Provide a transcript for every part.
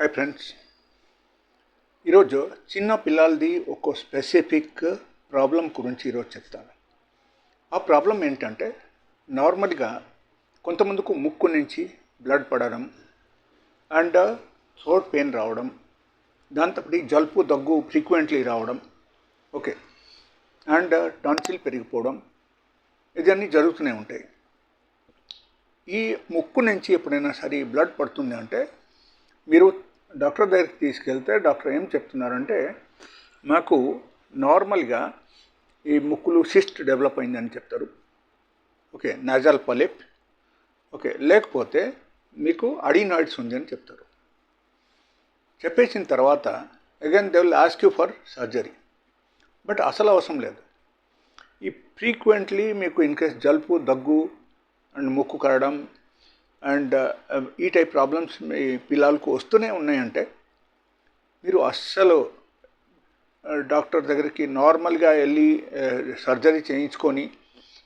Hi friends, ఈరోజు చిన్న పిల్లలది ఒక స్పెసిఫిక్ ప్రాబ్లం గురించి ఈరోజు చెప్తాను. ఆ ప్రాబ్లం ఏంటంటే నార్మల్గా కొంతమందికి ముక్కు నుంచి బ్లడ్ పడడం అండ్ థ్రోట్ పెయిన్ రావడం, దాంతోపాటు జలుబు దగ్గు ఫ్రీక్వెంట్లీ రావడం, ఓకే, అండ్ టాన్సిల్ పెరిగిపోవడం, ఇవన్నీ జరుగుతూనే ఉంటాయి. ఈ ముక్కు నుంచి ఎప్పుడైనా సరే బ్లడ్ పడుతుంది అంటే మీరు డాక్టర్ దగ్గరికి తీసుకెళ్తే డాక్టర్ ఏం చెప్తున్నారంటే, మాకు నార్మల్గా ఈ ముక్కులు సిస్ట్ డెవలప్ అయిందని చెప్తారు, ఓకే, నాజల్ పాలిప్, ఓకే, లేకపోతే మీకు అడినాయిడ్స్ ఉంది అని చెప్తారు. చెప్పేసిన తర్వాత again they will ask you for surgery. But అసలు అవసరం లేదు. ఈ ఫ్రీక్వెంట్లీ మీకు ఇన్కేస్ జలుబు దగ్గు అండ్ ముక్కు కరడం అండ్ ఈ టైప్ ప్రాబ్లమ్స్ మీ పిల్లలకు వస్తూనే ఉన్నాయంటే మీరు అస్సలు డాక్టర్ దగ్గరికి నార్మల్గా వెళ్ళి సర్జరీ చేయించుకొని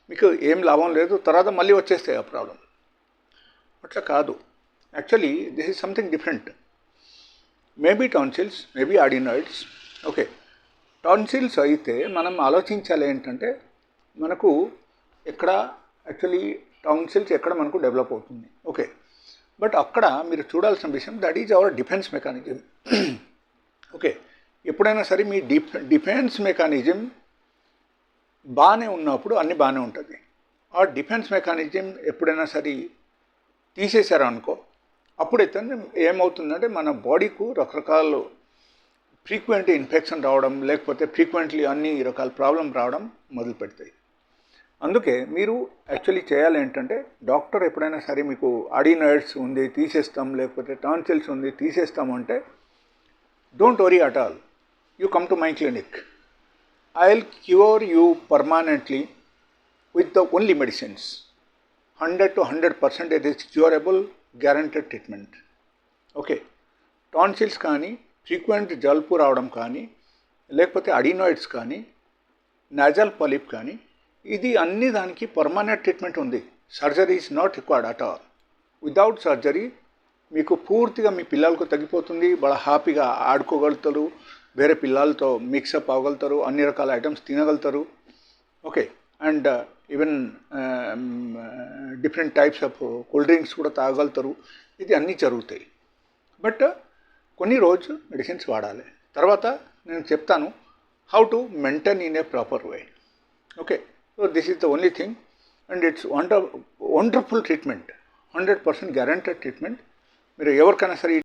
మీకు ఏం లాభం లేదు, తర్వాత మళ్ళీ వచ్చేస్తాయి ఆ ప్రాబ్లం. అట్లా కాదు. Actually this is something different. Maybe tonsils, maybe adenoids, okay. Tonsils అయితే మనం ఆలోచించాలి ఏంటంటే, మనకు ఎక్కడ యాక్చువల్లీ టాన్సిల్స్ ఎక్కడ మనకు డెవలప్ అవుతుంది, ఓకే. బట్ అక్కడ మీరు చూడాల్సిన విషయం, that is our defence mechanism, okay. ఎప్పుడైనా సరే మీ డిఫెన్స్ మెకానిజం బాగానే ఉన్నప్పుడు అన్నీ బాగానే ఉంటుంది. ఆ డిఫెన్స్ మెకానిజం ఎప్పుడైనా సరే తీసేశారనుకో, అప్పుడైతే ఏమవుతుందంటే మన బాడీకు రకరకాల ఫ్రీక్వెంట్ ఇన్ఫెక్షన్ రావడం, లేకపోతే ఫ్రీక్వెంట్లీ అన్ని రకాల ప్రాబ్లం రావడం మొదలు పెడతాయి. అందుకే మీరు యాక్చువల్లీ చేయాలి ఏంటంటే, డాక్టర్ ఎప్పుడైనా సరే మీకు అడినాయిడ్స్ ఉంది తీసేస్తాం, లేకపోతే టాన్సిల్స్ ఉంది తీసేస్తాము అంటే, don't worry at all. You come to my clinic. I will cure you permanently with the only medicines. 100 to 100% it is curable, guaranteed treatment, okay. Tonsils కానీ, ఫ్రీక్వెంట్ జలుబు రావడం కానీ, లేకపోతే అడినాయిడ్స్ కానీ, నాజల్ పాలిప్ కానీ, ఇది అన్ని దానికి పర్మనెంట్ ట్రీట్మెంట్ ఉంది. Surgery is not required at all. Without surgery మీకు పూర్తిగా మీ పిల్లలకు తగ్గిపోతుంది. బాగా హ్యాపీగా ఆడుకోగలుగుతారు, వేరే పిల్లలతో మిక్సప్ అవ్వగలుగుతారు, అన్ని రకాల ఐటమ్స్ తినగలుగుతారు, okay. And even different types of cool drinks కూడా తాగలుగుతారు. ఇది అన్నీ జరుగుతాయి. బట్ కొన్ని రోజు మెడిసిన్స్ వాడాలి. తర్వాత నేను చెప్తాను how to maintain in a proper way, okay. So this is the only thing, and it's wonderful treatment, 100% guaranteed treatment. మీరు ఎవరికైనా సరే